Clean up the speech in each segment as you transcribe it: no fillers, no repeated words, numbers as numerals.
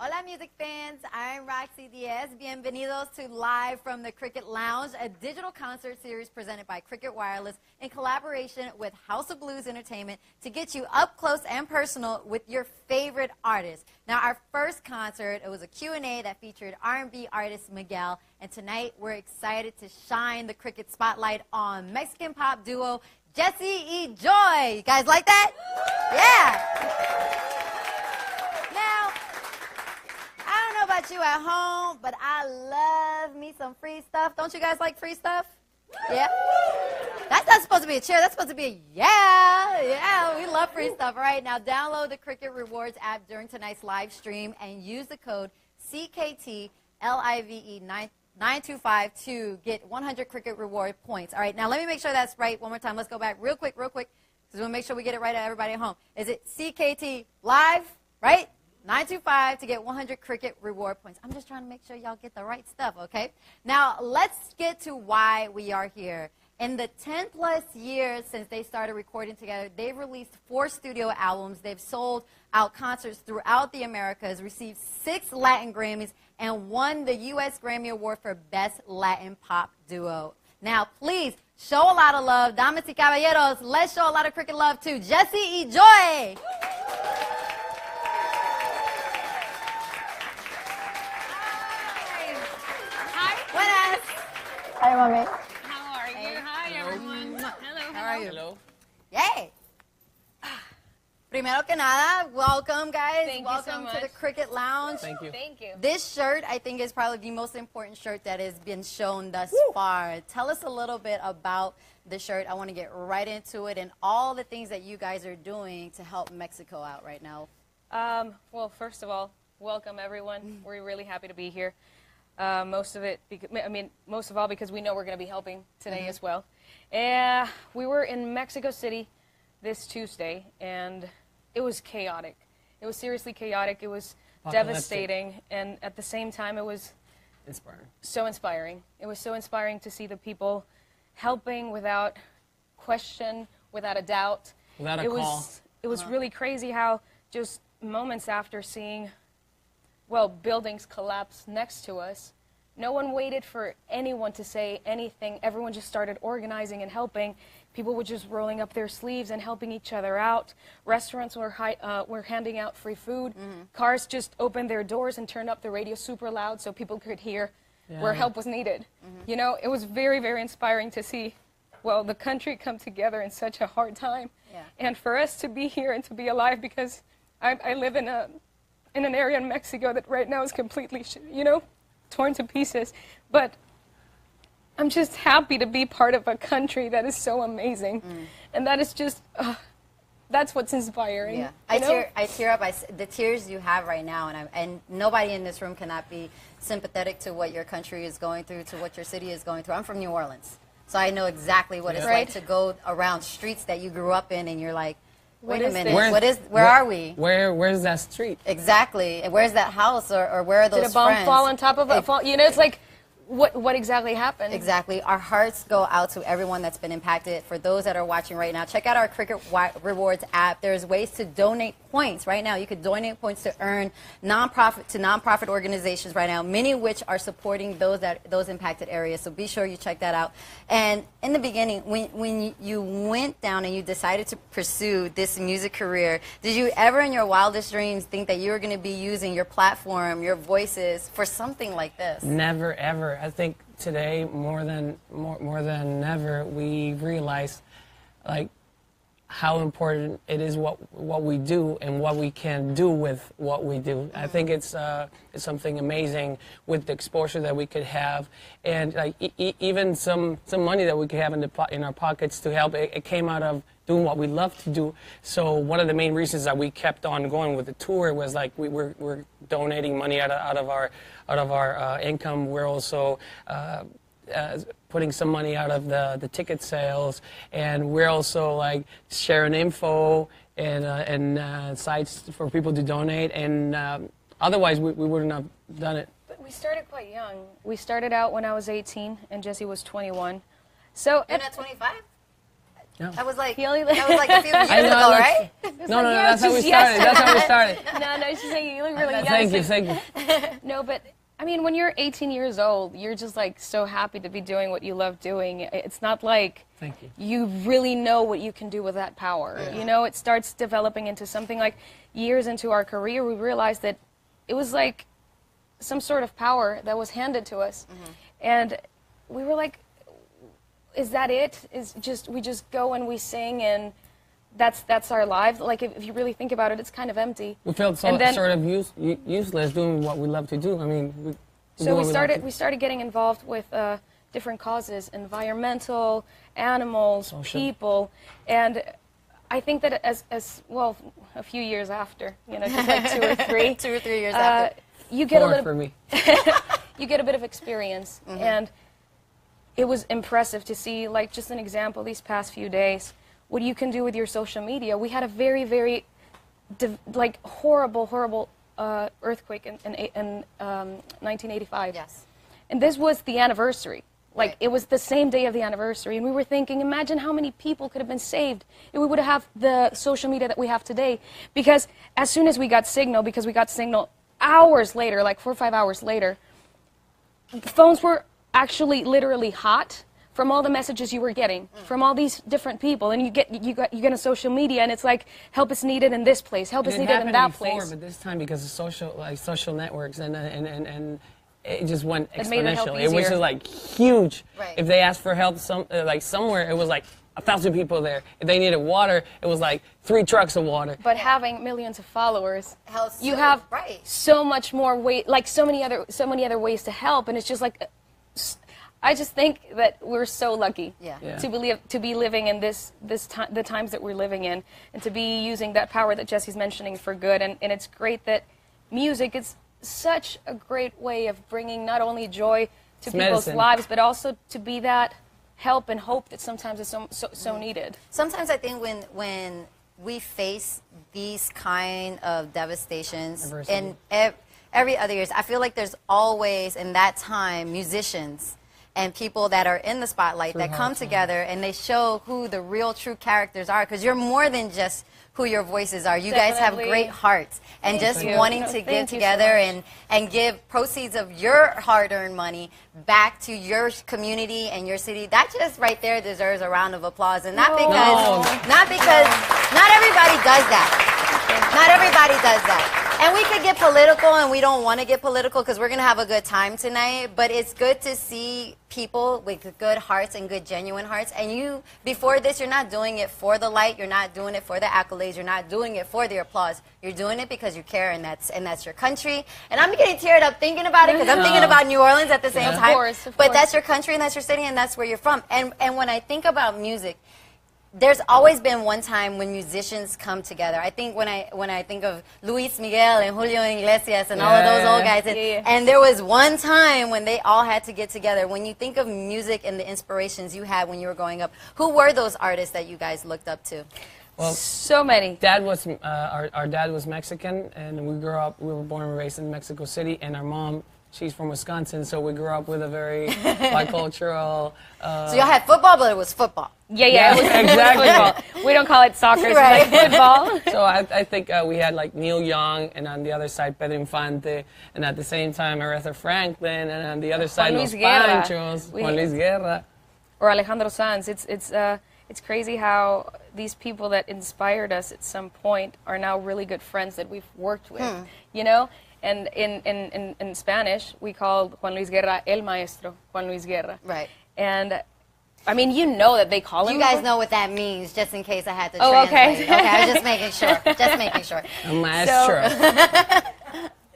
Hola music fans, I'm Roxy Diaz. Bienvenidos to Live from the Cricket Lounge, a digital concert series presented by Cricket Wireless in collaboration with House of Blues Entertainment to get you up close and personal with your favorite artists. Now our first concert, it was a Q&A that featured R&B artist Miguel, and tonight we're excited to shine the Cricket spotlight on Mexican pop duo Jesse y Joy. You guys like that? Yeah. About you at home, but I love me some free stuff. Don't you guys like free stuff? Yeah? That's not supposed to be a cheer. That's supposed to be a yeah. We love free stuff. All right, now download the Cricket Rewards app during tonight's live stream and use the code CKTLIVE925 to get 100 Cricket Reward points. All right, now let me make sure that's right one more time. Let's go back real quick, because we want to make sure we get it right at everybody at home. Is it CKT Live, right? 925 to get 100 Cricket Reward points. I'm just trying to make sure y'all get the right stuff, okay? Now, let's get to why we are here. In the 10-plus years since they started recording together, they've released 4 studio albums. They've sold out concerts throughout the Americas, received 6 Latin Grammys, and won the U.S. Grammy Award for Best Latin Pop Duo. Now, please, show a lot of love. Damas y caballeros, let's show a lot of cricket love to Jesse y Joy. Hi, Mommy. How are you? Hi, everyone. Hello. How are you? Hello. Yay. Primero que nada, welcome, guys. Thank welcome you so to the much. Cricket Lounge. Thank you. Thank you. This shirt, I think, is probably the most important shirt that has been shown thus far. Tell us a little bit about the shirt. I want to get right into it and all the things that you guys are doing to help Mexico out right now. Well, first of all, welcome, everyone. We're really happy to be here. Most of all because we know we're going to be helping today as well. We were in Mexico City this Tuesday, and it was chaotic. It was seriously chaotic. It was devastating, and at the same time, it was so inspiring. It was so inspiring to see the people helping without question, without a doubt. Without a call. It was really crazy how just moments after seeing buildings collapse next to us, no one waited for anyone to say anything. Everyone just started organizing and helping. People were just rolling up their sleeves and helping each other out. Restaurants were handing out free food. Cars just opened their doors and turned up the radio super loud so people could hear where help was needed. You know, it was very, very inspiring to see, the country come together in such a hard time. Yeah. And for us to be here and to be alive, because I live in an area in Mexico that right now is completely, torn to pieces. But I'm just happy to be part of a country that is so amazing. And that is just, that's what's inspiring. Yeah, I tear up. The tears you have right now, and nobody in this room cannot be sympathetic to what your country is going through, to what your city is going through. I'm from New Orleans, so I know exactly what it's like to go around streets that you grew up in, and you're like, wait a minute, where are we? Where's that street? Exactly. Where's that house, or where are those friends? Did a bomb fall on top of it? It's like, what exactly happened? Exactly. Our hearts go out to everyone that's been impacted. For those that are watching right now, check out our Cricket Rewards app. There's ways to donate points right now. You could donate points to earn nonprofit organizations right now, many of which are supporting those impacted areas. So be sure you check that out. And in the beginning, when you went down and you decided to pursue this music career, did you ever in your wildest dreams think that you were going to be using your platform, your voices, for something like this? Never, ever. I think today, more than ever, we realize, like, how important it is what we do and what we can do with what we do. I think it's something amazing with the exposure that we could have, and like even some money that we could have in our pockets to help. It came out of doing what we love to do. So one of the main reasons that we kept on going with the tour was like we're donating money out of our income. We're also putting some money out of the ticket sales, and we're also like sharing info and sites for people to donate, and otherwise we wouldn't have done it. But we started quite young. We started out when I was 18 and Jesse was 21. So You're not 25? No. That was like He only- that was like a few years I know, ago, look- right? No, yeah, that's how we just started. yes. That's how we started. No, she's saying you look really young. Thank you, It's like- thank you. No, but I mean, when you're 18 years old, you're just like so happy to be doing what you love doing. It's not like Thank you. you really know what you can do with that power. You know, it starts developing into something like years into our career, we realized that it was like some sort of power that was handed to us. And we were like, is that it? We just go and we sing and that's our lives. Like if you really think about it, it's kind of empty. We felt And then- sort of useless doing what we love to do. I mean, we do So what love to- we started getting involved with different causes, environmental, animals, Social. people, and I think that as well, a few years after, you know, just like 2 or 3, 2 or 3 years after. you get a 4 little, for me. you get a bit of experience, and it was impressive to see, like, just an example these past few days, what you can do with your social media. We had a very, very, horrible earthquake in 1985. Yes. And this was the anniversary. Like, Right. it was the same day of the anniversary. And we were thinking, imagine how many people could have been saved if we would have the social media that we have today. Because as soon as we got signal, because we got signal hours later, like 4 or 5 hours later, the phones were actually literally hot from all the messages you were getting from all these different people. And you get on social media, and it's like, help is needed in this place, help is It needed in happened that before, place. but this time because of social networks and it just went It made it help exponentially. It was easier. just like huge. Right. If they asked for help somewhere, it was like 1,000 people there. If they needed water, it was like 3 trucks of water. But having millions of followers, Helps you too, have right. so much more way, like so many other ways to help, and it's just like, I just think that we're so lucky Yeah. Yeah. to be living in the times that we're living in, and to be using that power that Jesse's mentioning for good, and it's great that music is such a great way of bringing not only joy to It's people's medicine. lives, but also to be that help and hope that sometimes is so needed. Sometimes I think when we face these kind of devastations Adversity. in every other years, I feel like there's always in that time musicians and people that are in the spotlight that come together and they show who the real true characters are, because you're more than just who your voices are. You guys have Definitely. great hearts, and Thank just you. wanting No, to thank get you so together much. and give proceeds of your hard-earned money back to your community and your city. That just right there deserves a round of applause, and not No. because not everybody does that. Not everybody does that. And we could get political, and we don't want to get political because we're going to have a good time tonight. But it's good to see people with good hearts and good genuine hearts. And you, before this, you're not doing it for the light. You're not doing it for the accolades. You're not doing it for the applause. You're doing it because you care, and that's your country. And I'm getting teared up thinking about it because I'm thinking about New Orleans at the same Of time. course, of But course. that's your country, and that's your city, and that's where you're from. And when I think about music, there's always been one time when musicians come together. I think when I think of Luis Miguel and Julio Iglesias and all of those old guys, and there was one time when they all had to get together. When you think of music and the inspirations you had when you were growing up, who were those artists that you guys looked up to? Well, So many. Dad was our dad was Mexican, and we were born and raised in Mexico City, and our mom, she's from Wisconsin, so we grew up with a very bicultural. So y'all had football, but it was football. Yeah, Yeah, it was exactly. football. We don't call it soccer, it's Right. like football. So I think we had like Neil Young, and on the other side Pedro Infante, and at the same time Aretha Franklin, and on the other side Luis Los Guerra. Panchos, We- Juan Luis Guerra. Or Alejandro Sanz. It's crazy how these people that inspired us at some point are now really good friends that we've worked with, you know? And in Spanish, we called Juan Luis Guerra El Maestro, Juan Luis Guerra. Right. And, I mean, you know that they call him. You guys know what that means, just in case I had to Oh, translate. okay. Okay, I was just making sure. Just making sure. A maestro.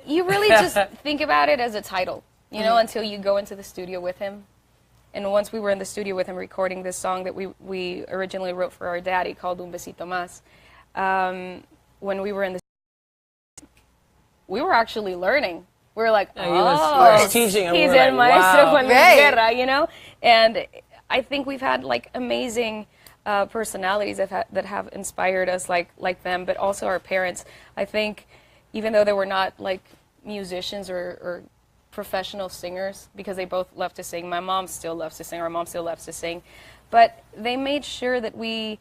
You really just think about it as a title, you know, until you go into the studio with him. And once we were in the studio with him recording this song that we originally wrote for our daddy called Un Besito Más, when we were in the we were actually learning. We were like, He was oh, teaching, and he's we were El like, Maestro wow. Juan Luis Right. Guerra, you know? And I think we've had like amazing personalities that have inspired us like them, but also our parents. I think even though they were not like musicians or professional singers because they both love to sing. My mom still loves to sing. Our mom still loves to sing. But they made sure that we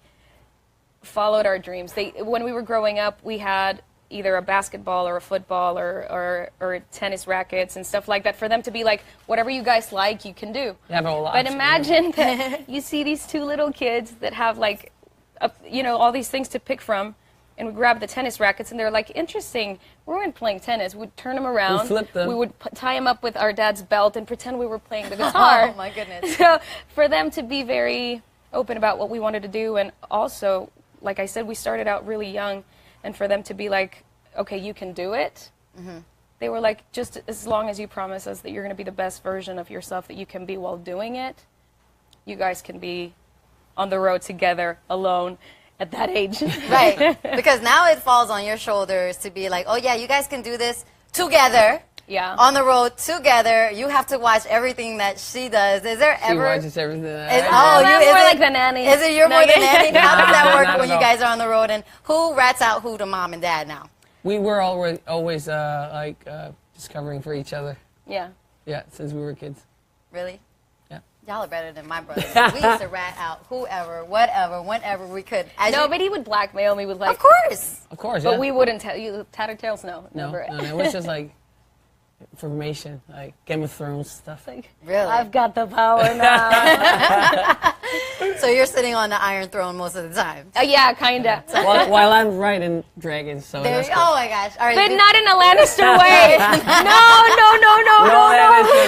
followed our dreams. When we were growing up, we had either a basketball or a football or tennis rackets and stuff like that for them to be like, whatever you guys like, you can do. Yeah, but imagine that you see these two little kids that have like, all these things to pick from, and we grab the tennis rackets, and they're like, interesting, we weren't playing tennis. We'd turn them around. We'd flip them. We would tie them up with our dad's belt and pretend we were playing the guitar. Oh, my goodness. So for them to be very open about what we wanted to do, and also, like I said, we started out really young, and for them to be like, okay, you can do it. Mm-hmm. They were like, just as long as you promise us that you're going to be the best version of yourself that you can be while doing it, you guys can be on the road together, alone, at that age. Right, because now it falls on your shoulders to be like, oh yeah, you guys can do this together. Yeah. On the road together. You have to watch everything that she does. Is there ever? She watches everything. I'm more like the nanny. Is it you're more the nanny? How does that work Not when at you all. guys are on the road? And who rats out who to mom and dad now? We were always discovering for each other. Yeah. Yeah, since we were kids. Really? Yeah. Y'all are better than my brothers. We used to rat out whoever, whatever, whenever we could. But he would blackmail me with like. Of course. Of course, But yeah. we wouldn't tell you. Tattletales, no. No, Never. no, it was just like information, like Game of Thrones stuff. Like, Really? I've got the power now. So you're sitting on the Iron Throne most of the time. Yeah, kinda. while I'm riding dragons, so There that's you, good. oh my gosh. All right. But not in a Lannister way. No.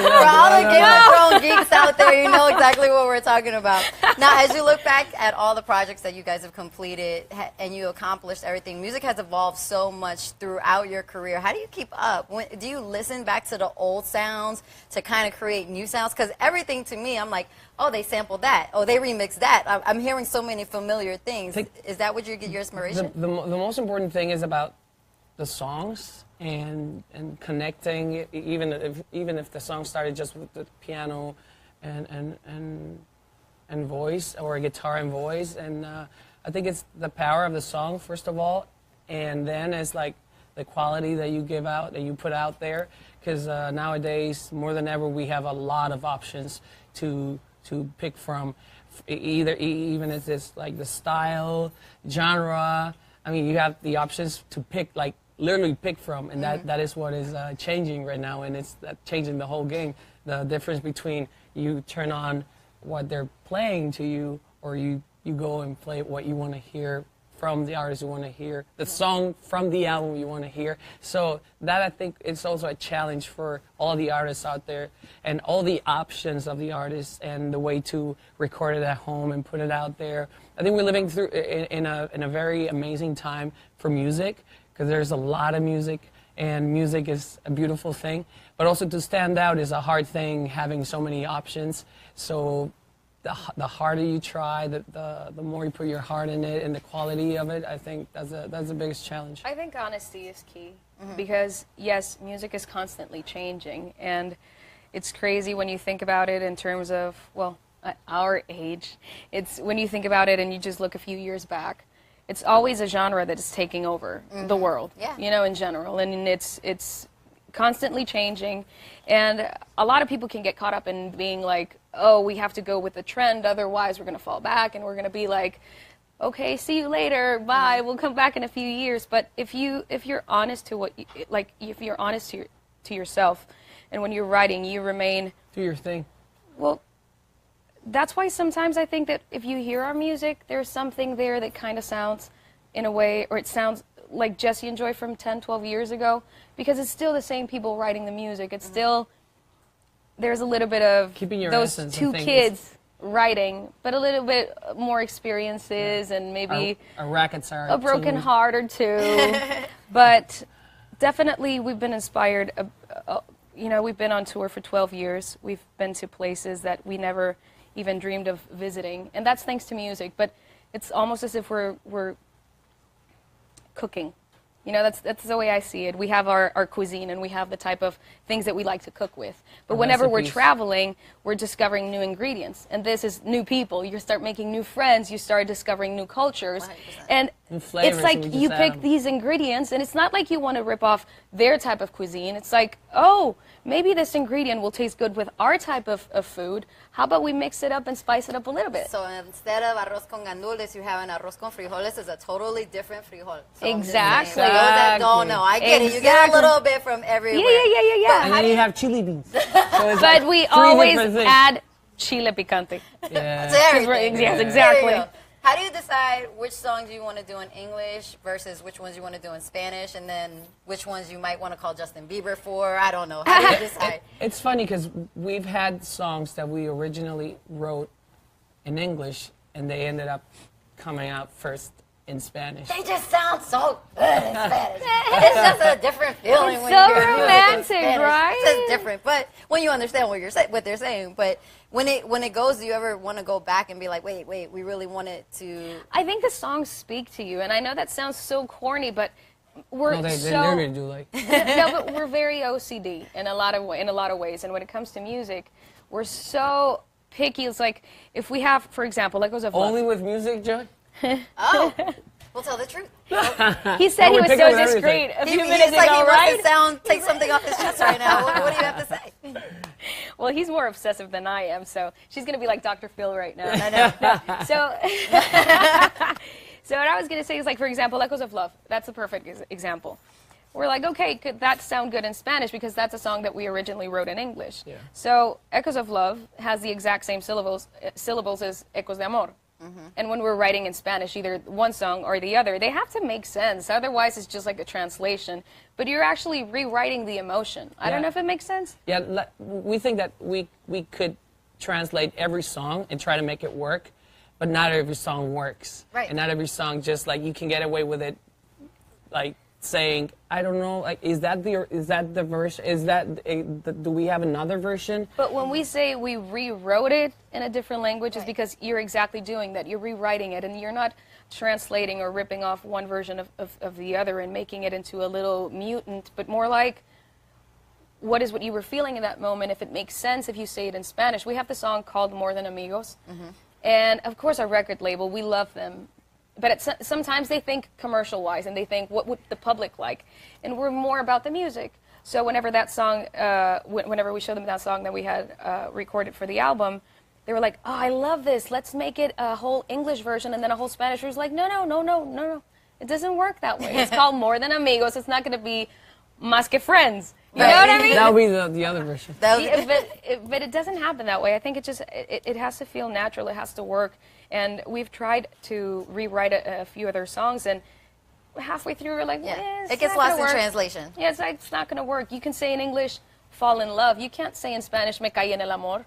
For all the Game of Thrones geeks out there, you know exactly what we're talking about. Now, as you look back at all the projects that you guys have completed and you accomplished everything, music has evolved so much throughout your career. How do you keep up? Do you listen back to the old sounds to kind of create new sounds? Because everything to me, I'm like, oh, they sampled that. Oh, they remixed that. I'm hearing so many familiar things. Is that what you get your inspiration? The most important thing is about the songs and connecting. Even if the song started just with the piano and voice, or guitar and voice, and I think it's the power of the song first of all, and then it's like the quality that you give out, that you put out there. Because nowadays, more than ever, we have a lot of options to pick from. Even if it's like the style, genre. I mean, you have the options to pick, like literally pick from, and that is what is changing right now, and it's changing the whole game. The difference between you turn on what they're playing to you, or you go and play what you want to hear from the artist you want to hear, the song from the album you want to hear. So that, I think, is also a challenge for all the artists out there, and all the options of the artists, and the way to record it at home and put it out there. I think we're living through in a very amazing time for music, because there's a lot of music, and music is a beautiful thing. But also to stand out is a hard thing, having so many options. So the harder you try, the more you put your heart in it, and the quality of it, I think that's the biggest challenge. I think honesty is key, because yes, music is constantly changing, and it's crazy when you think about it in terms of, well, at our age. It's when you think about it and you just look a few years back, it's always a genre that is taking over the world, in general, and it's constantly changing, and a lot of people can get caught up in being like, oh, we have to go with the trend, otherwise we're going to fall back, and we're going to be like, okay, see you later, bye, we'll come back in a few years. But if you're honest to if you're honest to yourself, and when you're writing, you remain, Do your thing. well, that's why sometimes I think that if you hear our music, there's something there that kind of sounds in a way, or it sounds like Jesse and Joy from 10, 12 years ago, because it's still the same people writing the music. It's still, there's a little bit of Keeping your those essence, I two think, kids writing, but a little bit more experiences, and maybe Our rackets are a broken tuned. heart or two. But definitely we've been inspired. We've been on tour for 12 years. We've been to places that we never even dreamed of visiting, and that's thanks to music. But it's almost as if we're cooking. That's the way I see it. We have our cuisine, and we have the type of things that we like to cook with. But whenever we're Recipes. traveling, we're discovering new ingredients. And this is new people. You start making new friends. You start discovering new cultures. 100%. And New flavors, it's like and we just you add pick 'em. these ingredients, and it's not like you want to rip off their type of cuisine. It's like, oh, maybe this ingredient will taste good with our type of food. How about we mix it up and spice it up a little bit? So instead of arroz con gandules, you have an arroz con frijoles. Is a totally different frijol. So I'm just saying, Exactly. for those that don't know, I get it. You get a Exactly. little bit from everywhere. Yeah. And then you have chili beans. So it's like But we three always different things. add chile picante. Yeah. To everything. Yes, There exactly. you go. How do you decide which songs you want to do in English versus which ones you want to do in Spanish, and then which ones you might want to call Justin Bieber for? I don't know. How do you decide? It's funny because we've had songs that we originally wrote in English, and they ended up coming out first in Spanish. They just sound so good in Spanish. It's just a different feeling It's when so you hear music in romantic, Spanish. right? It's just different, but when you understand what they're saying. But when it goes, do you ever want to go back and be like, wait, we really wanted to? I think the songs speak to you, and I know that sounds so corny, but we're No, they so literally do like. no, but we're very OCD in a lot of ways. And when it comes to music, we're so picky. It's like if we have, for example, Echoes of Love. Only with music, Joy? Oh, we'll tell the truth. He said No, he we was pick so up everything. discreet a few He's minutes like ago, he right? wants to take something off his chest right now. What do you have to say? Well, he's more obsessive than I am, so she's going to be like Dr. Phil right now. No. So what I was going to say is, like, for example, Echoes of Love. That's a perfect example. We're like, okay, could that sound good in Spanish? Because that's a song that we originally wrote in English. Yeah. So Echoes of Love has the exact same syllables as Ecos de Amor. And when we're writing in Spanish, either one song or the other, they have to make sense. Otherwise, it's just like a translation. But you're actually rewriting the emotion. I don't Yeah. know if it makes sense. Yeah, we think that we could translate every song and try to make it work, but not every song works. Right. And not every song just like you can get away with it, like saying, I don't know, like is that the version? Do we have another version? But when we say we rewrote it in a different language, it's because you're exactly doing that. You're rewriting it, and you're not translating or ripping off one version of the other and making it into a little mutant, but more like what is what you were feeling in that moment, if it makes sense if you say it in Spanish. We have the song called More Than Amigos, and of course our record label, we love them. But sometimes they think commercial-wise, and they think, what would the public like? And we're more about the music. So whenever that song, whenever we showed them that song that we had recorded for the album, they were like, oh, I love this. Let's make it a whole English version and then a whole Spanish version. Like, no. It doesn't work that way. It's called More Than Amigos. It's not going to be Más que Friends. You know what I mean? That'll be the other version. Yeah, but it doesn't happen that way. I think it has to feel natural. It has to work. And we've tried to rewrite a few other songs, and halfway through we're like, it's it gets not lost gonna in work. translation. Yeah, it's not going to work. You can say in English, fall in love. You can't say in Spanish, me caí en el amor.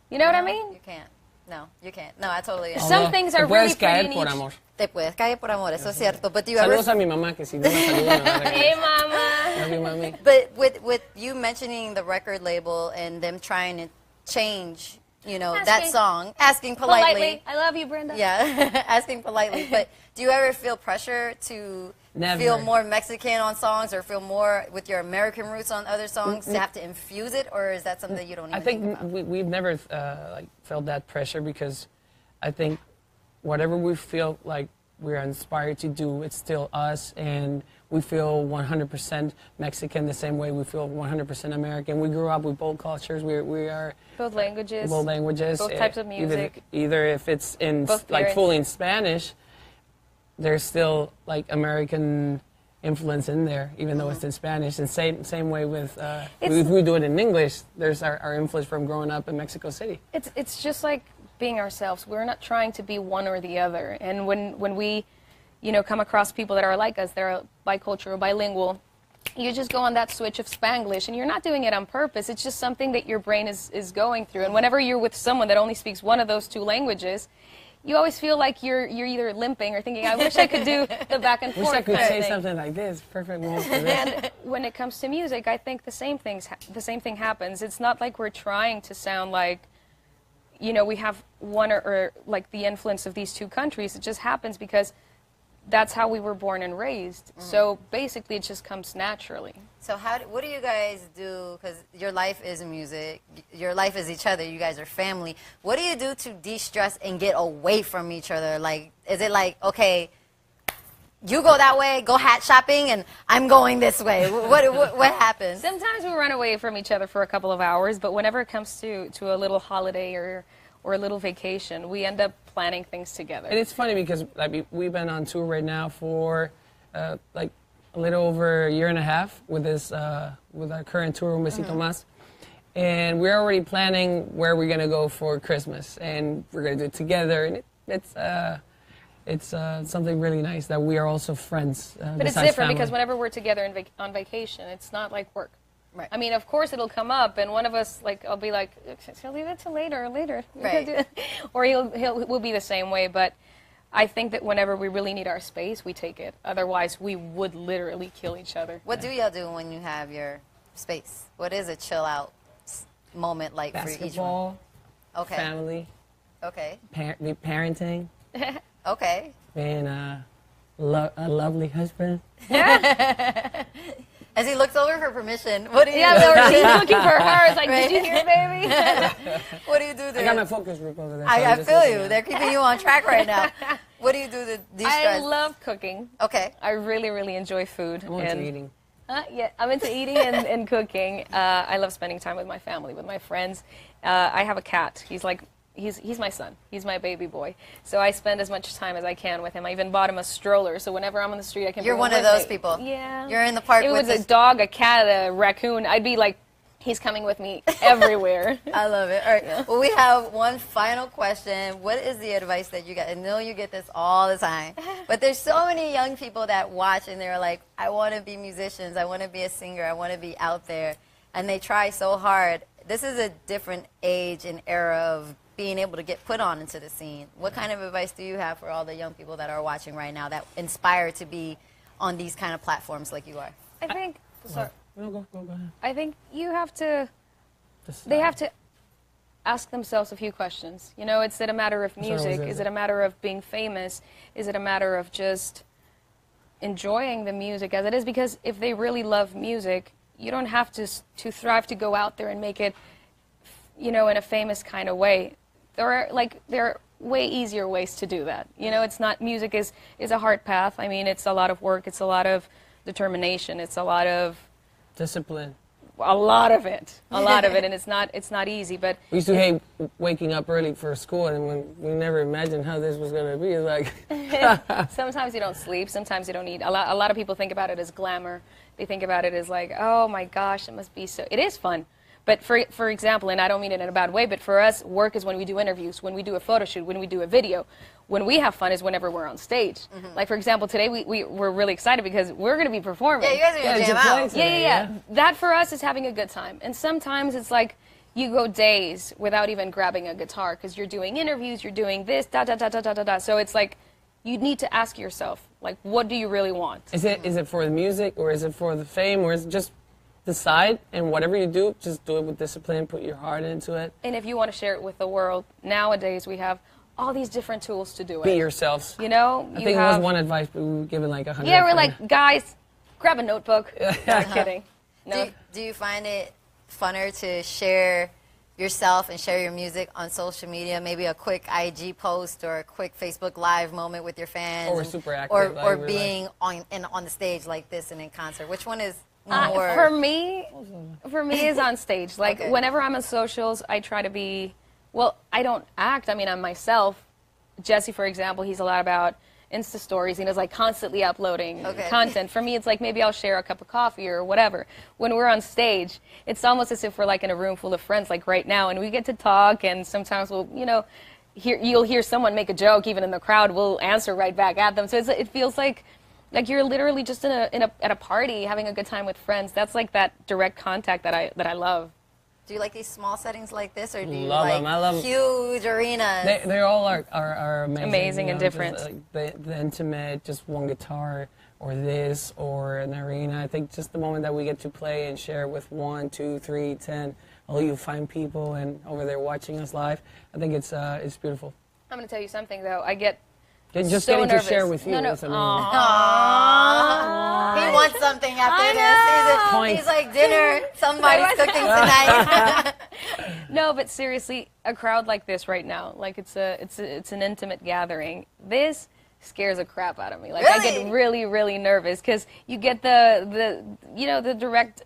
You know what I mean? You can't. No, you can't. No, I totally Some understand. things Te are really puedes caer pretty por niche. amor. Te puedes caer por amor, eso es cierto. But do you ever... Saludos a mi mamá, que si no me saluda me va a Hey, regañar. mama. Love you, mami. But with you mentioning the record label and them trying to change, that Asking. song, asking politely. I love you, Brenda. Yeah, asking politely. But do you ever feel pressure to Never. feel more Mexican on songs or feel more with your American roots on other songs to have to infuse it, or is that something you don't even I think about? we've never felt that pressure because I think whatever we feel like we're inspired to do, it's still us, and we feel 100% Mexican the same way we feel 100% American. We grew up with both cultures. We are Both languages. both languages. Both types of music. Either if it's in Both like parents. fully in Spanish, there's still like American influence in there, even though it's in Spanish. And same way with if we do it in English, there's our influence from growing up in Mexico City. It's just like being ourselves. We're not trying to be one or the other. And when we, come across people that are like us, they're bicultural, bilingual, you just go on that switch of Spanglish, and you're not doing it on purpose. It's just something that your brain is going through. And whenever you're with someone that only speaks one of those two languages, you always feel like you're either limping or thinking, I wish I could do the back and Wish forth I could kind of say thing. something like this. Perfect moment for this. And when it comes to music, I think the same thing happens. It's not like we're trying to sound like, we have one or like the influence of these two countries. It just happens because that's how we were born and raised. So basically, it just comes naturally. So what do you guys do? Because your life is music, your life is each other. You guys are family. What do you do to de-stress and get away from each other? Like, is it like, okay, you go that way, go hat shopping, and I'm going this way? What happens? Sometimes we run away from each other for a couple of hours, but whenever it comes to a little holiday or a little vacation, we end up planning things together. And it's funny because we've been on tour right now for like a little over a year and a half with this with our current tour with Besito Más. And we're already planning where we're gonna go for Christmas, and we're gonna do it together. And it's something really nice that we are also friends. But it's different because whenever we're together on vacation, it's not like work. Right. I mean, of course it'll come up, and one of us, like, I'll be like, "I'll leave it till later." Right. Or we'll be the same way. But I think that whenever we really need our space, we take it. Otherwise, we would literally kill each other. What do y'all do when you have your space? What is a chill out moment like for each one? Basketball, Okay. family, Okay. parenting, Okay. being a lovely husband. As he looks over for permission, what do you Yeah, do? he's looking for her. It's like, Right. did you hear, baby? What do you do I got my to... focus group over there. so I I'm just feel looking you. at it. They're keeping you on track right now. What do you do to I de-stress? love cooking. Okay. I really, really enjoy food. I'm into eating. Yeah, I'm into eating and cooking. I love spending time with my family, with my friends. I have a cat. He's my son. He's my baby boy. So I spend as much time as I can with him. I even bought him a stroller, so whenever I'm on the street, I can. You're bring one him of with those me. people. Yeah. You're in the park If with it was this... a dog, a cat, a raccoon, I'd be like, he's coming with me everywhere. I love it. All right. Well, we have one final question. What is the advice that you got? I know you get this all the time, but there's so many young people that watch and they're like, I want to be musicians. I want to be a singer. I want to be out there. And they try so hard. This is a different age and era of being able to get put on into the scene. What kind of advice do you have for all the young people that are watching right now that inspire to be on these kind of platforms like you are? I think. Sorry. No, go ahead. I think you have to. They have to ask themselves a few questions. You know, is it a matter of music? Is it a matter of being famous? Is it a matter of just enjoying the music as it is? Because if they really love music, you don't have to thrive to go out there and make it, you know, in a famous kind of way. There are way easier ways to do that. You know, it's not, music is a hard path. I mean, it's a lot of work. It's a lot of determination. It's a lot of Discipline. a lot of it, and it's not easy. But We used to hate waking up early for school, and when we never imagined how this was going to be. Like, sometimes you don't sleep. Sometimes you don't eat. A lot of people think about it as glamour. They think about it as like, oh my gosh, it must be so. It is fun. But for example, and I don't mean it in a bad way, but for us, work is when we do interviews, when we do a photo shoot, when we do a video. When we have fun is whenever we're on stage. Like, for example, today we're really excited because we're going to be performing. Yeah, you guys are going to jam out. Yeah. That for us is having a good time. And sometimes it's like you go days without even grabbing a guitar because you're doing interviews, you're doing this, da. So it's like you need to ask yourself, like, what do you really want? is it for the music, or is it for the fame, or is it just decide, and whatever you do, just do it with discipline, put your heart into it. And if you want to share it with the world, nowadays we have all these different tools to do it. Be yourselves. You know? I think it was one advice, but we were given like 100. Yeah, we're like, guys, grab a notebook. Not kidding. No. Do you find it funner to share yourself and share your music on social media? Maybe a quick IG post or a quick Facebook Live moment with your fans? Or super active. Or being on the stage like this and in concert? Which one is more... For me is on stage. Like, Okay. whenever I'm on socials, I try to be... Well, I don't act. I mean, I'm myself. Jesse, for example, he's a lot about Insta stories. He does like constantly uploading content. For me, it's like maybe I'll share a cup of coffee or whatever. When we're on stage, it's almost as if we're like in a room full of friends, like right now, and we get to talk. And sometimes we'll, you know, you'll hear someone make a joke, even in the crowd. We'll answer right back at them. So it feels like you're literally just at a party having a good time with friends. That's like that direct contact that I love. Do you like these small settings like this, or do you Love like 'em. I love 'em. huge arenas? They all are amazing. Amazing you and know, different. Just, like, the intimate, just one guitar, or this, or an arena. I think just the moment that we get to play and share with 1, 2, 3, 10, all you fine people and over there watching us live, I think it's beautiful. I'm going to tell you something, though. I get Just so getting nervous. to share with you. No. That's amazing. Aww. He wants something after I this. He's like, dinner, somebody's cooking tonight. No, but seriously, a crowd like this right now, like it's an intimate gathering. This scares the crap out of me. Like, I get really, really nervous because you get the direct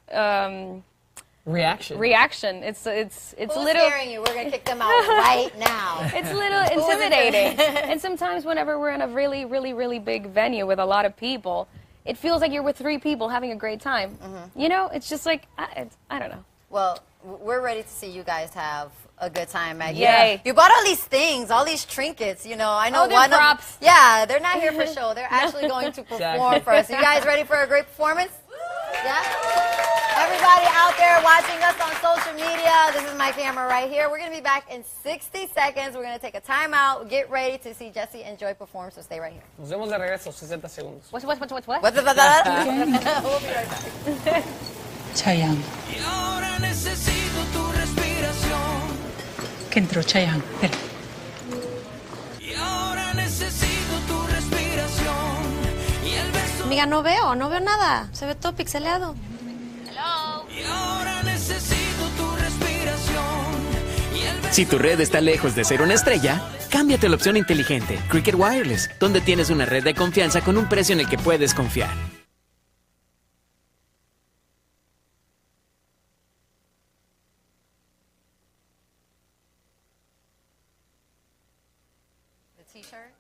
reaction. It's Who's little scaring you? We're gonna kick them out right now. It's a little intimidating. And sometimes whenever we're in a really, really, really big venue with a lot of people, it feels like you're with 3 people having a great time. You know, it's just like, I don't know. Well, we're ready to see you guys have a good time, Maggie. Yay. You bought all these things, all these trinkets, you know. I know they're one props. Yeah, they're not here for show. They're actually going to perform for us. You guys ready for a great performance? Yeah? Everybody out there watching us on social media, this is my camera right here. We're going to be back in 60 seconds. We're going to take a time out, get ready to see Jesse and Joy perform, so stay right here. Nos vemos de regreso, 60 segundos. What? We'll be right back. Chayanne. Que entró Chayanne. Espera. Amiga, no veo nada. Se ve todo pixeleado. Si tu red está lejos de ser una estrella, cámbiate a la opción inteligente, Cricket Wireless, donde tienes una red de confianza con un precio en el que puedes confiar. The t-shirt.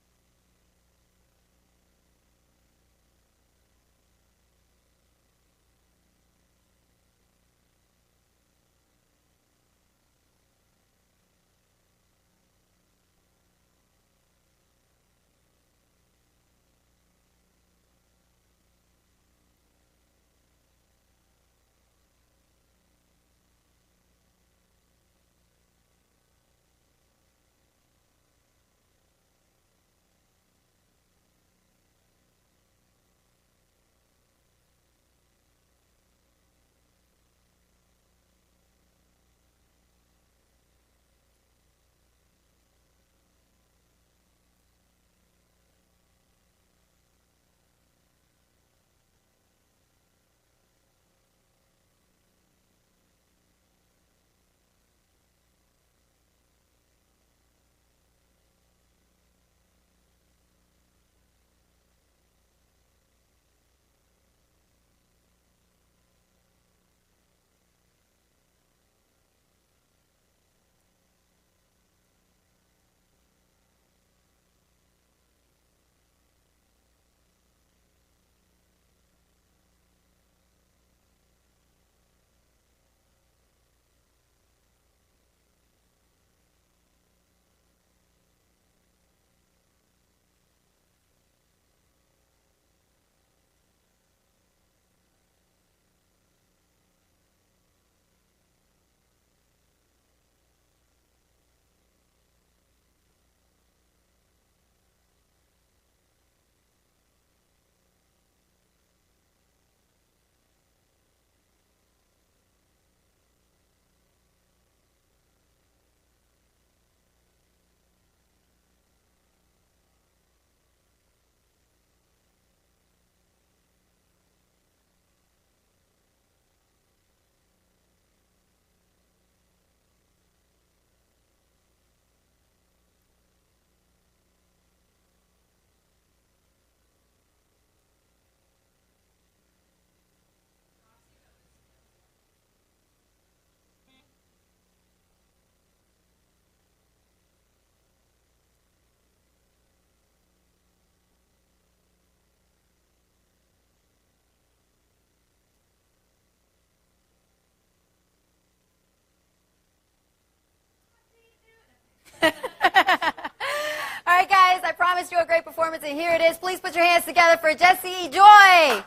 All right, guys, I promised you a great performance, and here it is. Please put your hands together for Jesse Joy.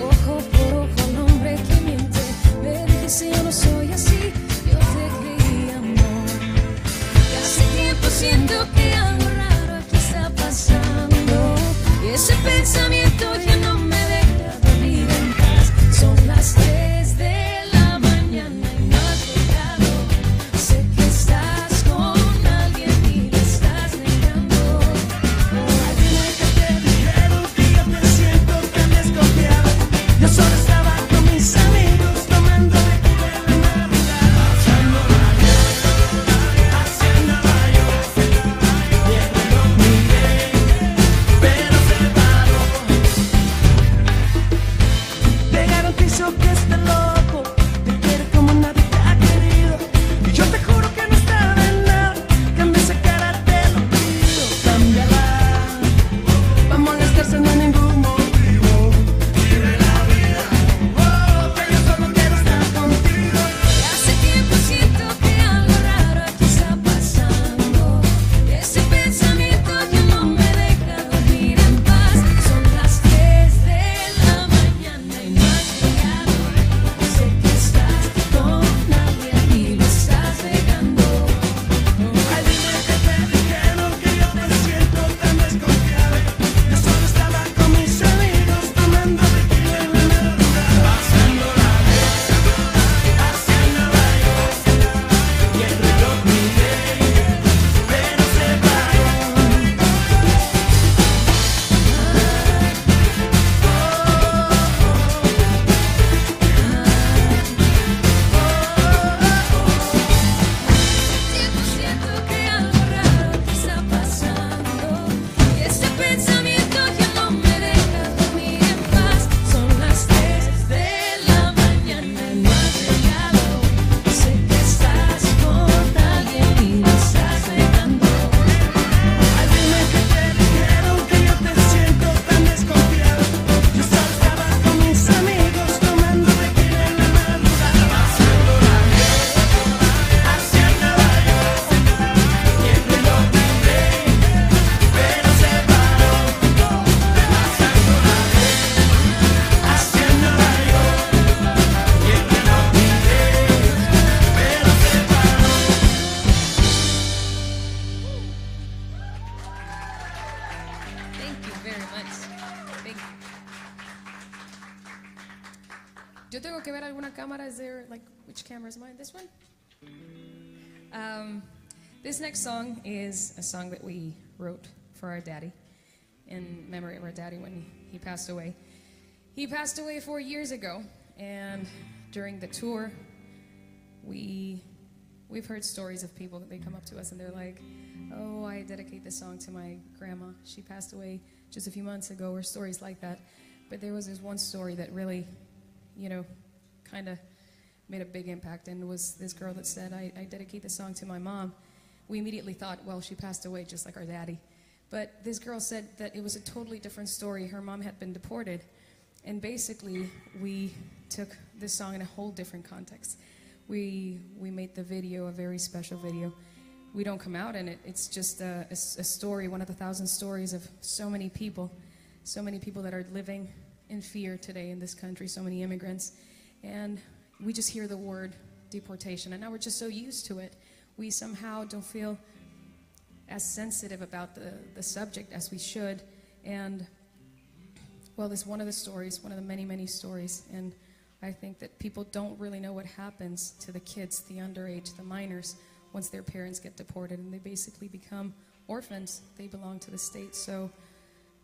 Ojo por ojo al hombre que miente, me dije yo no soy así. Ese pensamiento ya no me deja. yo tengo que ver alguna cámara. Is there, like, which camera is mine? This one? This next song is a song that we wrote for our daddy, in memory of our daddy when he passed away. He passed away 4 years ago, and during the tour, we've heard stories of people that they come up to us and they're like, oh, I dedicate this song to my grandma. She passed away just a few months ago, or stories like that. But there was this one story that really, kind of made a big impact, and it was this girl that said, I dedicate this song to my mom. We immediately thought, well, she passed away just like our daddy. But this girl said that it was a totally different story. Her mom had been deported, and basically we took this song in a whole different context. We made the video a very special video. We don't come out in it. It's just a story, one of the 1,000 stories of so many people that are living in fear today in this country, so many immigrants. And we just hear the word deportation, and now we're just so used to it. We somehow don't feel as sensitive about the subject as we should. And, well, this is one of the stories, one of the many, many stories. And I think that people don't really know what happens to the kids, the underage, the minors, once their parents get deported and they basically become orphans. They belong to the state. So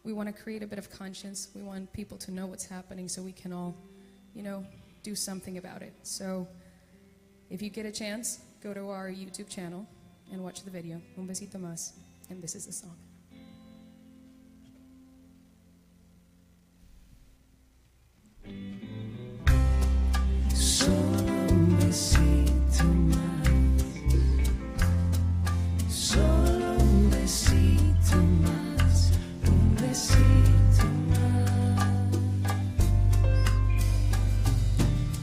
we want to create a bit of conscience. We want people to know what's happening so we can all, do something about it. So if you get a chance, go to our YouTube channel and watch the video. Un besito más. And this is the song. Solo un besito más, solo un besito más, un besito más.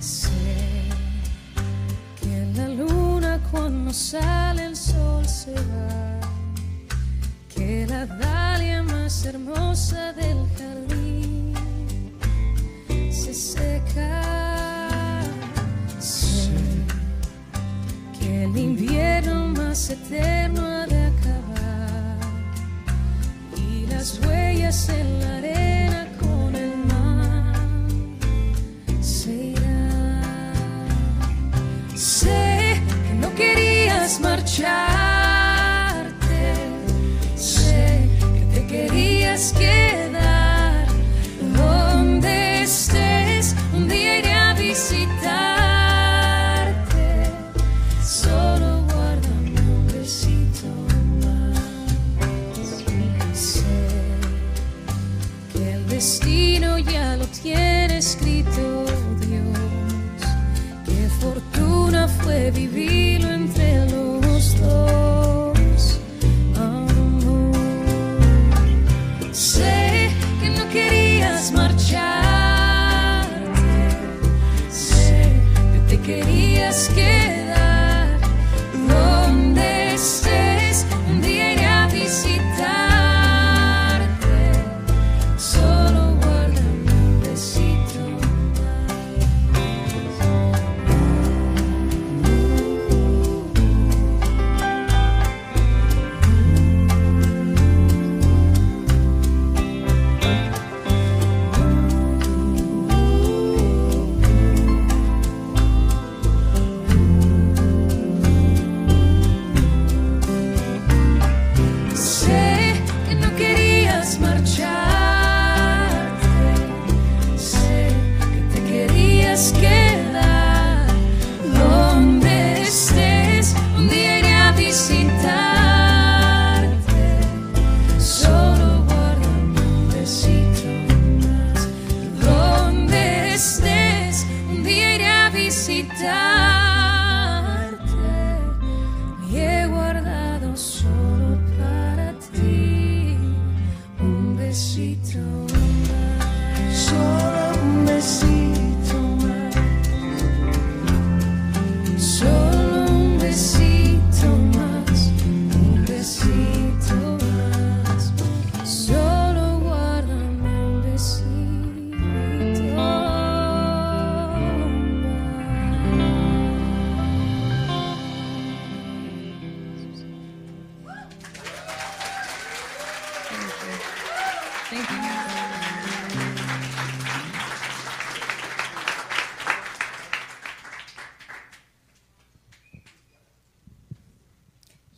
Sé que la luna cuando sale el sol se va, que la dalia más hermosa del jardín se seca. El invierno más eterno ha de acabar y las huellas en la arena con el mar se irán. Sé que no querías marcharte, sé que te querías quedar donde estés. Un día iré a visitar. Destino ya lo tiene escrito Dios. Qué fortuna fue vivirlo entre los dos. Amor. Sé que no querías marcharte, sé que te querías quedar donde estés. Un día iré a visitar.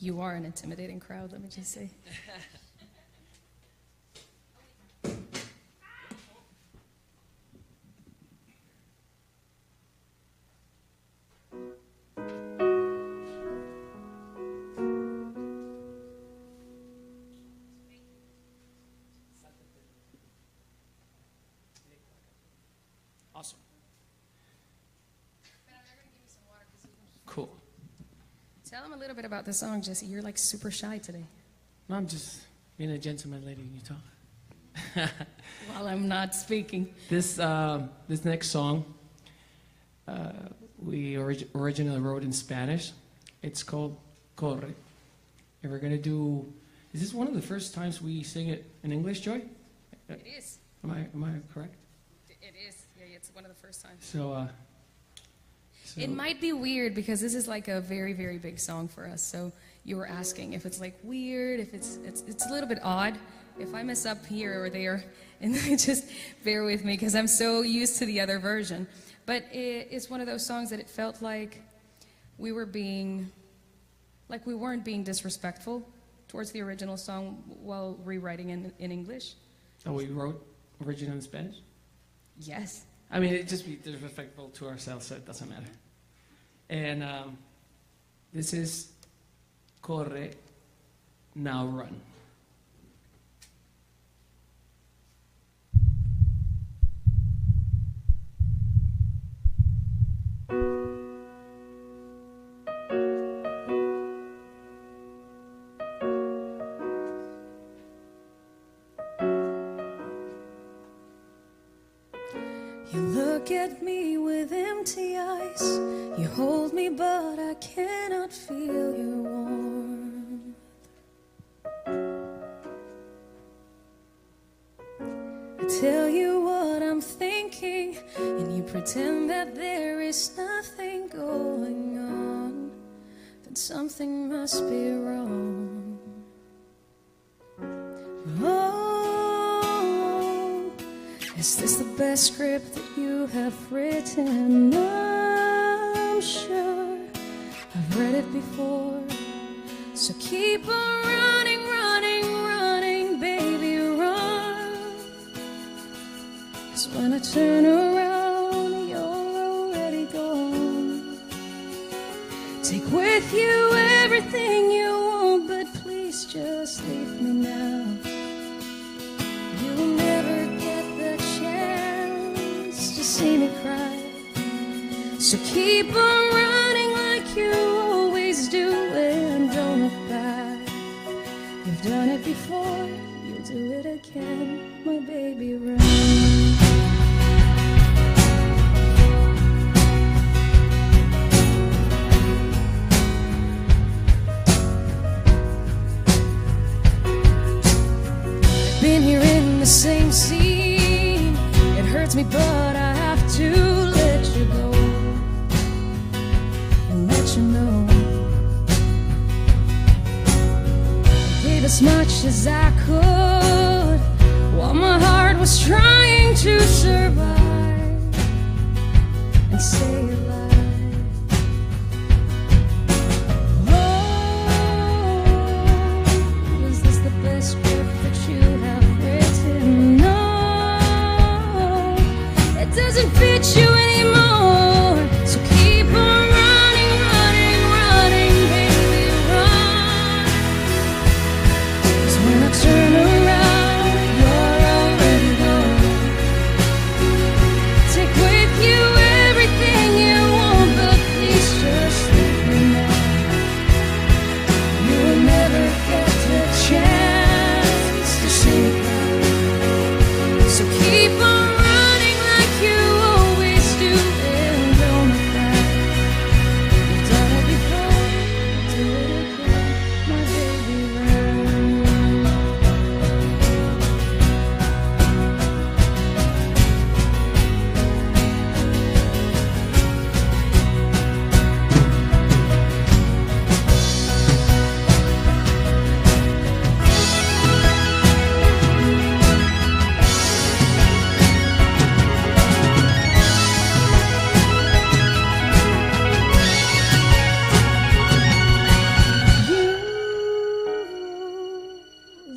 You are an intimidating crowd, let me just say. Awesome. Cool. Tell them a little bit about the song, Jesse. You're like super shy today. No, I'm just being a gentleman lady when you talk. While I'm not speaking. This next song, we originally wrote in Spanish. It's called Corre. And we're gonna do, is this one of the first times we sing it in English, Joy? It is. Am I correct? It is. Yeah, it's one of the first times. So, It might be weird because this is like a very, very big song for us. So you were asking if it's like weird, if it's a little bit odd. If I mess up here or there, and just bear with me because I'm so used to the other version. But it's one of those songs that it felt like we were being, like we weren't being disrespectful towards the original song while rewriting in English. oh, we wrote original in Spanish? Yes. I mean, it just be disrespectful to ourselves, so it doesn't matter. And this is Corre, Now Run. You look at me with empty eyes. You hold me, but I cannot feel your warmth. I tell you what I'm thinking, and you pretend that there is nothing going on. Then something must be wrong. Oh, is this the best script that you have written? I'm sure I've read it before. So keep on running, running, running, baby, run. 'Cause when I turn around, you're already gone. Take with you everything you want, but please just leave me now. You'll never get the chance to see me cry. So keep on running like you always do, and don't look back. You've done it before, you'll do it again, my baby, run. Been here in the same scene. It hurts me, but I have to let you go and let you know. I gave as much as I could while my heart was trying to survive and say it loud. Oh, is this the best script that you have written? No, it doesn't fit you anymore. So keep on running, running, running, baby, run. 'Cause when I turn around, you're already gone. Take with you everything you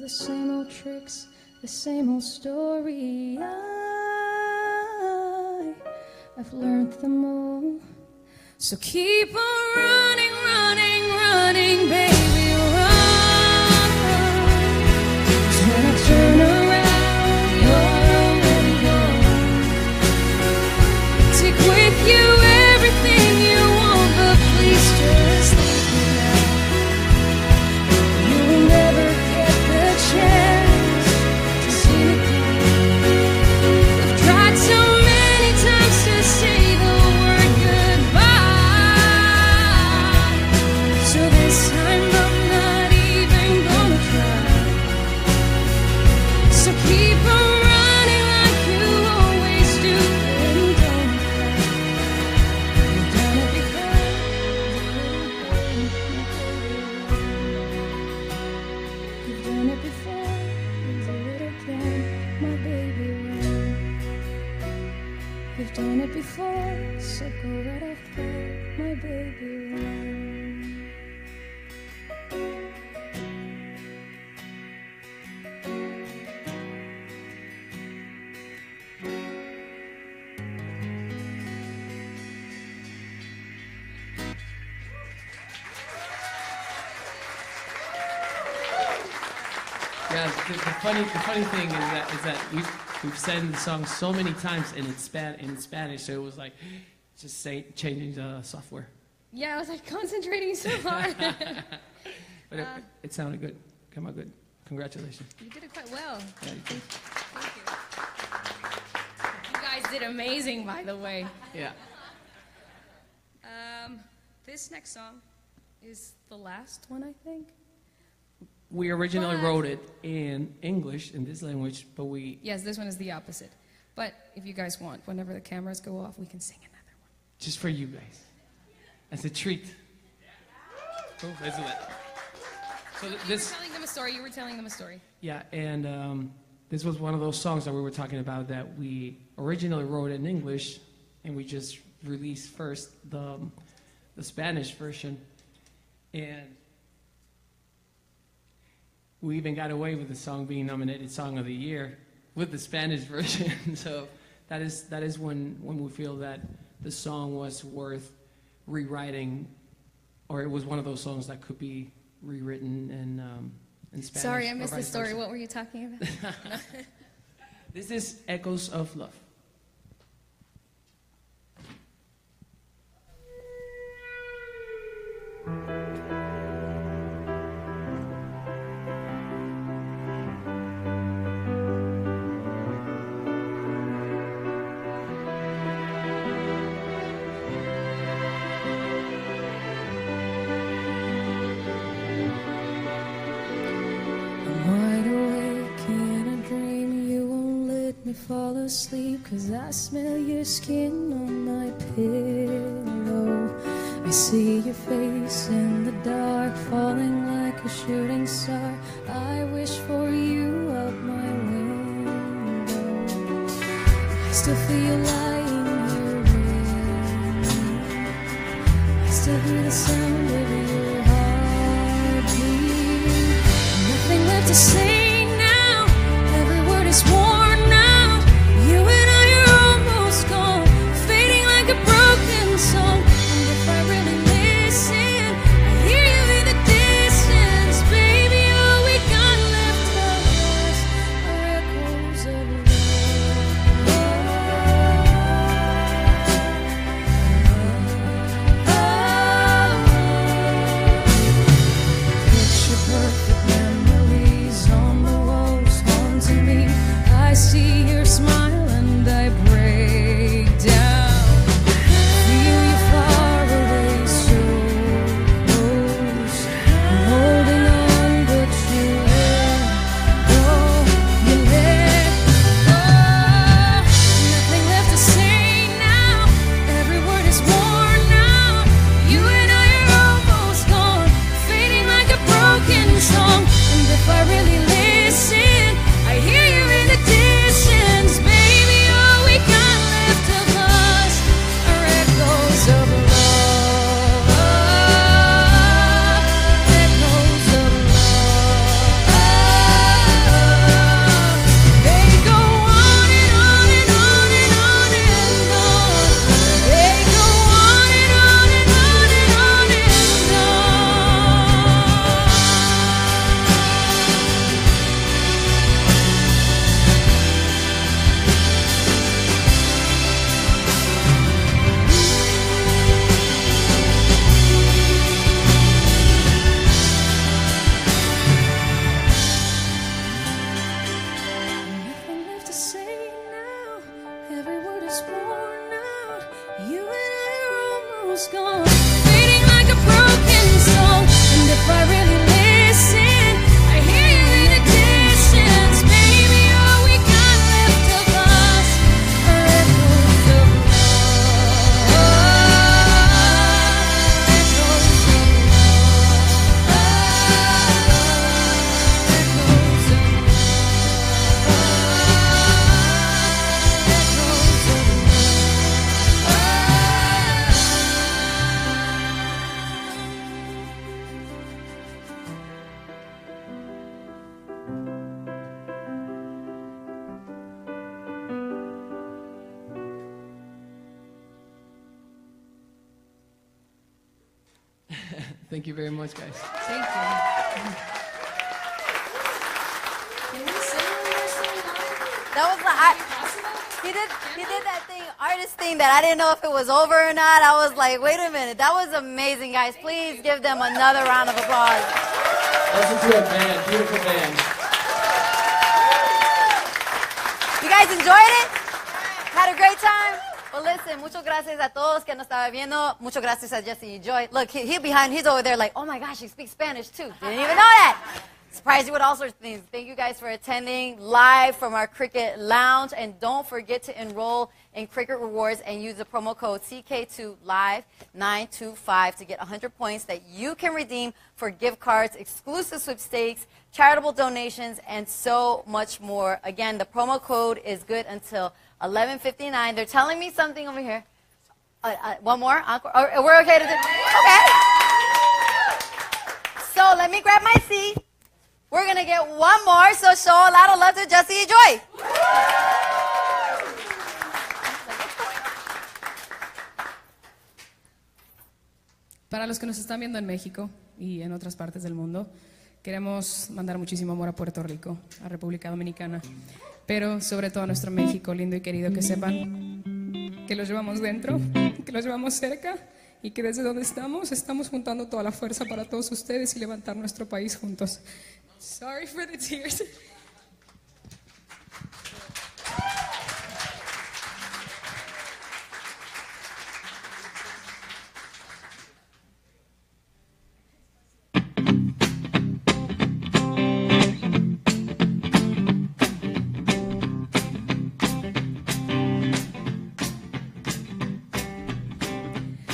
the same old tricks, the same old story. I've learned them all. So keep on running, running, running, baby, run. 'Cause when I turn around, you're already gone. Take with you everything you want, but please just leave me now. You will never get the chance to see me cry. We've tried so many times to say the word goodbye. So this time I'm not even gonna try. So keep on running like you always do, and don't cry. You've done it before, you've done it before, you do it again, my baby, run. You've done it before, so go right ahead, my baby, run. Yeah, the funny thing is that we've sang the song so many times in Spanish, so it was like just changing the software. Yeah, I was like concentrating so hard. But it sounded good. Came out good. Congratulations. You did it quite well. Yeah, you did. Thank you. You guys did amazing, by the way. Yeah. This next song is the last one, I think. We originally But- wrote it in English, in this language, but we Yes, this one is the opposite. But if you guys want, whenever the cameras go off, we can sing another one. just for you guys, as a treat. Cool, let's do that. So You were this, telling them a story. You were telling them a story. yeah, and this was one of those songs that we were talking about that we originally wrote in English, and we just released first the Spanish version, and we even got away with the song being nominated Song of the Year with the Spanish version. So that is when we feel that the song was worth rewriting, or it was one of those songs that could be rewritten in Spanish. Sorry, I or missed the vice story. versa. What were you talking about? This is Echoes of Love. Wide awake in a dream, you won't let me fall asleep, 'cause I smell your skin on my pillow. I see your face in the dark, falling like a shooting star. I wish for you out my window. I still feel you lying here with me. I still hear the sound of your heartbeat. Nothing left to say now. Every word is worn now. You and I are almost gone, fading like a broken song. And if I really listen, I hear you in the distance, baby. All we got left of us are echoes of love. Picture perfect memories on Thank you very much, guys. Thank you. Can we sing our song live? That was Possible? he did that thing, artist thing that I didn't know if it was over or not. I was like, wait a minute, that was amazing, guys. Please give them another round of applause. Listen to a band, beautiful band. You guys enjoyed it? Had a great time? Well, listen, muchas gracias a todos que nos estaban viendo. Muchas gracias a Jesse y Joy. Look, he's over there like, oh my gosh, he speaks Spanish too. Didn't even know that. Surprised you with all sorts of things. Thank you guys for attending live from our Cricket Lounge. And don't forget to enroll in Cricket Rewards and use the promo code CK2Live925 to get 100 points that you can redeem for gift cards, exclusive sweepstakes, charitable donations, and so much more. Again, the promo code is good until 11:59. They're telling me something over here. One more? Encore? Oh, we're okay to do? Okay. So let me grab my seat. We're going to get one more, so show a lot of love to Jesse y Joy. Para los que nos están viendo en México y en otras partes del mundo, queremos mandar muchísimo amor a Puerto Rico, a República Dominicana, pero sobre todo a nuestro México lindo y querido, que sepan que los llevamos dentro, que los llevamos cerca y que desde donde estamos juntando toda la fuerza para todos ustedes y levantar nuestro país juntos. Sorry for the tears.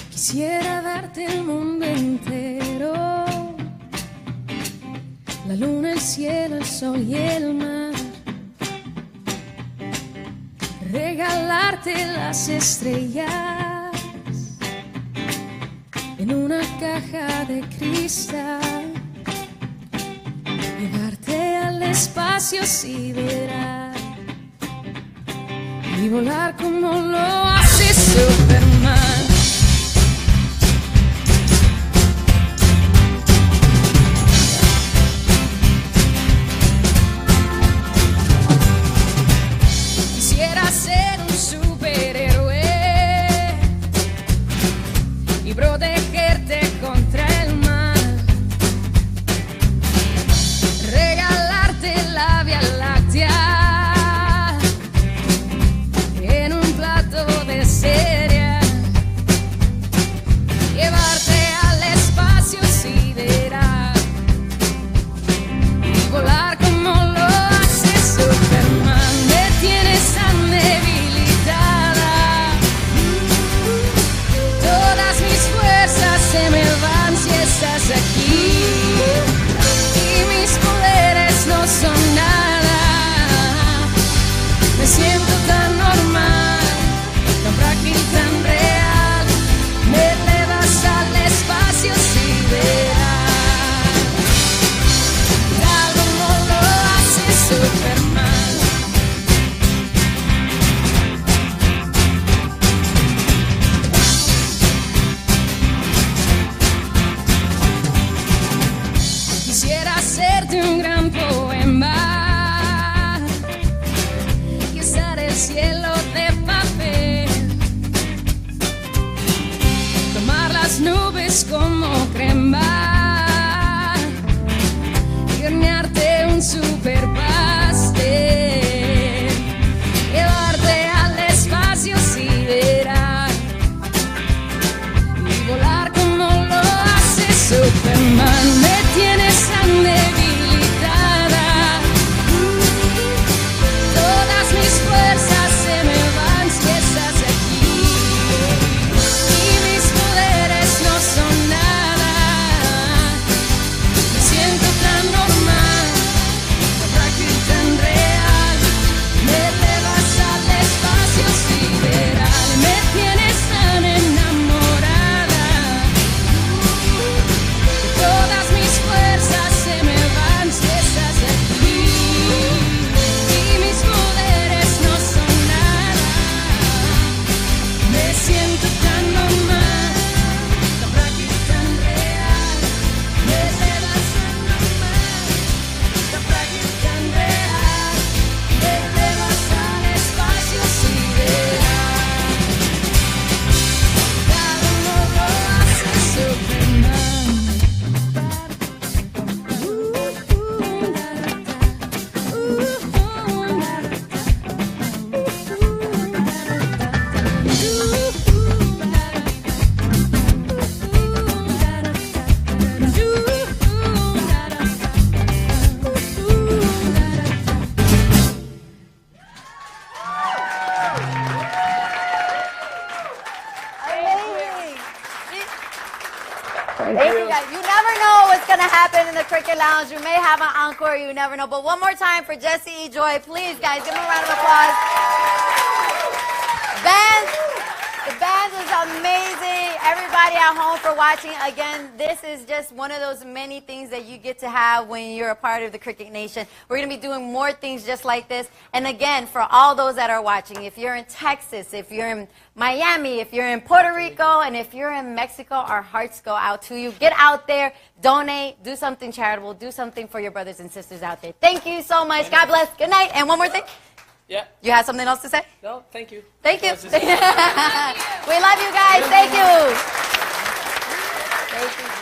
Quisiera darte el mundo entero, la luna, el cielo, el sol y el mar, regalarte las estrellas en una caja de cristal, llevarte al espacio sideral y volar como lo hace Superman. Quisiera ser un superhéroe y protegerte contra el mal, regalarte la Vía Láctea en un plato de cereal to happen in the Cricket Lounge. We may have an encore, you never know. But one more time for Jesse E. Joy. Please, guys, give him a round of applause. The band is amazing. Everybody at home for watching. Again, this is just one of those many things that you get to have when you're a part of the Cricket Nation. We're going to be doing more things just like this. And again, for all those that are watching, if you're in Texas, if you're in Miami, if you're in Puerto Rico, and if you're in Mexico, our hearts go out to you. Get out there, donate, do something charitable, do something for your brothers and sisters out there. Thank you so much. God bless. Good night. And one more thing. Yeah. You have something else to say? No, thank you. Thank you. We love you guys. Thank you. Thank you.